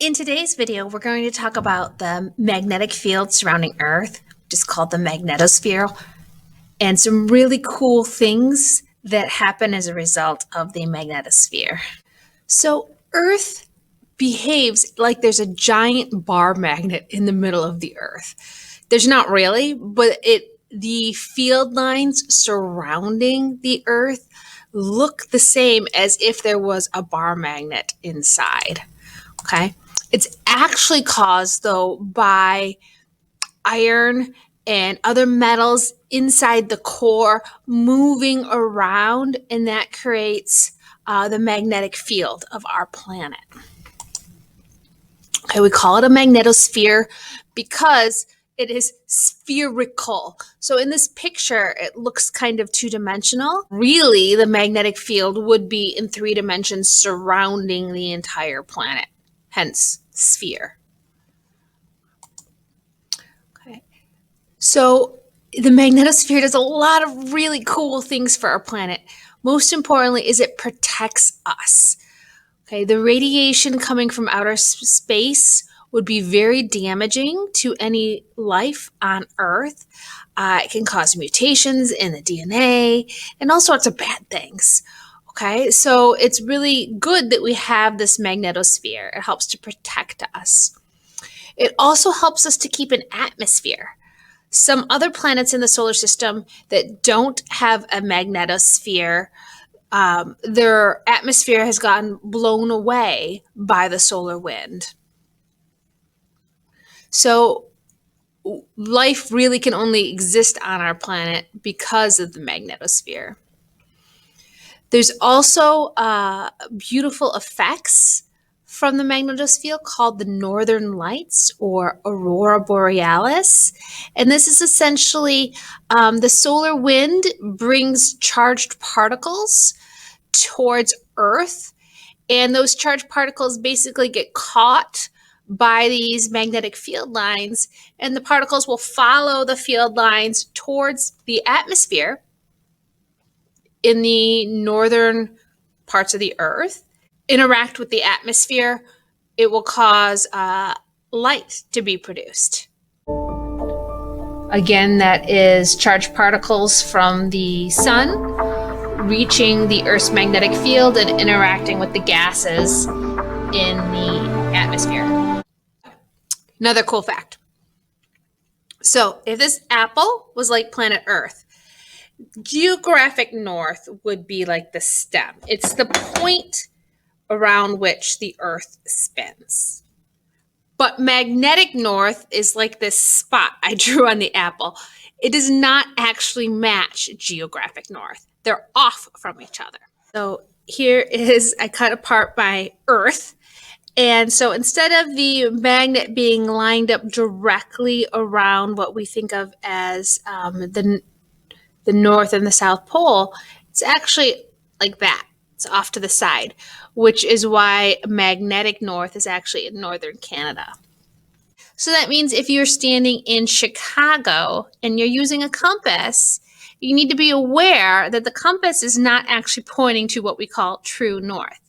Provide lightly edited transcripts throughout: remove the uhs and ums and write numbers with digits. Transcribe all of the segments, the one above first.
In today's video, we're going to talk about the magnetic field surrounding Earth, which is called the magnetosphere, and some really cool things that happen as a result of the magnetosphere. So Earth behaves like there's a giant bar magnet in the middle of the Earth. There's not really, but the field lines surrounding the Earth look the same as if there was a bar magnet inside. Okay? It's actually caused, though, by iron and other metals inside the core moving around, and that creates the magnetic field of our planet. Okay, we call it a magnetosphere because it is spherical. So in this picture, it looks kind of two-dimensional. Really, the magnetic field would be in 3 dimensions surrounding the entire planet, hence sphere. Okay, so the magnetosphere does a lot of really cool things for our planet. Most importantly is it protects us. Okay, the radiation coming from outer space would be very damaging to any life on Earth. It can cause mutations in the DNA and all sorts of bad things. Okay, so it's really good that we have this magnetosphere. It helps to protect us. It also helps us to keep an atmosphere. Some other planets in the solar system that don't have a magnetosphere, their atmosphere has gotten blown away by the solar wind. So life really can only exist on our planet because of the magnetosphere. There's also beautiful effects from the magnetosphere called the northern lights or aurora borealis. And this is essentially the solar wind brings charged particles towards Earth, and those charged particles basically get caught by these magnetic field lines, and the particles will follow the field lines towards the atmosphere in the northern parts of the Earth, interact with the atmosphere. It will cause light to be produced. Again, that is charged particles from the sun reaching the Earth's magnetic field and interacting with the gases in the atmosphere. Another cool fact. So if this apple was like planet Earth, geographic north would be like the stem. It's the point around which the Earth spins. But magnetic north is like this spot I drew on the apple. It does not actually match geographic north. They're off from each other. So here is, I cut apart my Earth. And so instead of the magnet being lined up directly around what we think of as the North and the South Pole, it's actually like that. It's off to the side, which is why magnetic north is actually in northern Canada. So that means if you're standing in Chicago and you're using a compass, you need to be aware that the compass is not actually pointing to what we call true north.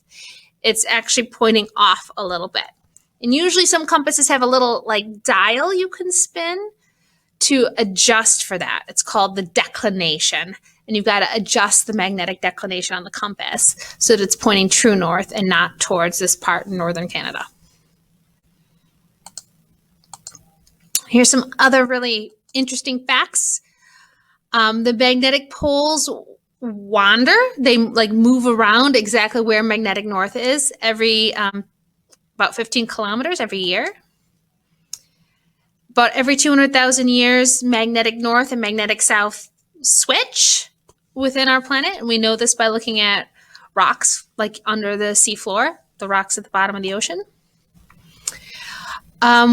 It's actually pointing off a little bit. And usually some compasses have a little like dial you can spin to adjust for that. It's called the declination. And you've got to adjust the magnetic declination on the compass so that it's pointing true north and not towards this part in northern Canada. Here's some other really interesting facts. The magnetic poles wander. They like move around exactly where magnetic north is every about 15 kilometers every year. But every 200,000 years, magnetic north and magnetic south switch within our planet. And we know this by looking at rocks like under the seafloor, the rocks at the bottom of the ocean.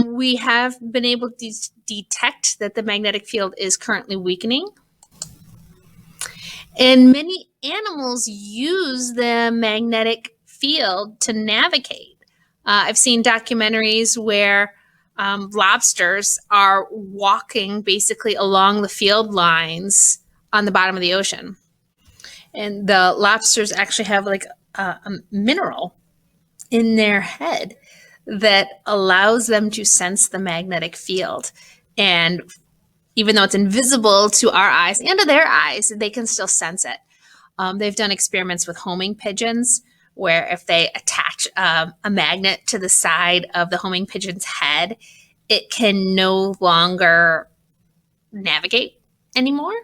We have been able to detect that the magnetic field is currently weakening. And many animals use the magnetic field to navigate. I've seen documentaries where lobsters are walking basically along the field lines on the bottom of the ocean. And the lobsters actually have like a mineral in their head that allows them to sense the magnetic field. And even though it's invisible to our eyes and to their eyes, they can still sense it. They've done experiments with homing pigeons where if they attach a magnet to the side of the homing pigeon's head, it can no longer navigate anymore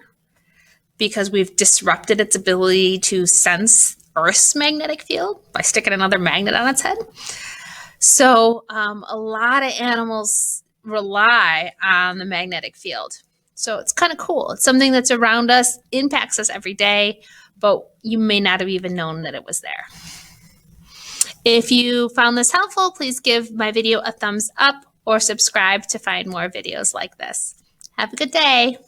because we've disrupted its ability to sense Earth's magnetic field by sticking another magnet on its head. So a lot of animals rely on the magnetic field. So it's kind of cool. It's something that's around us, impacts us every day, but you may not have even known that it was there. If you found this helpful, please give my video a thumbs up or subscribe to find more videos like this. Have a good day.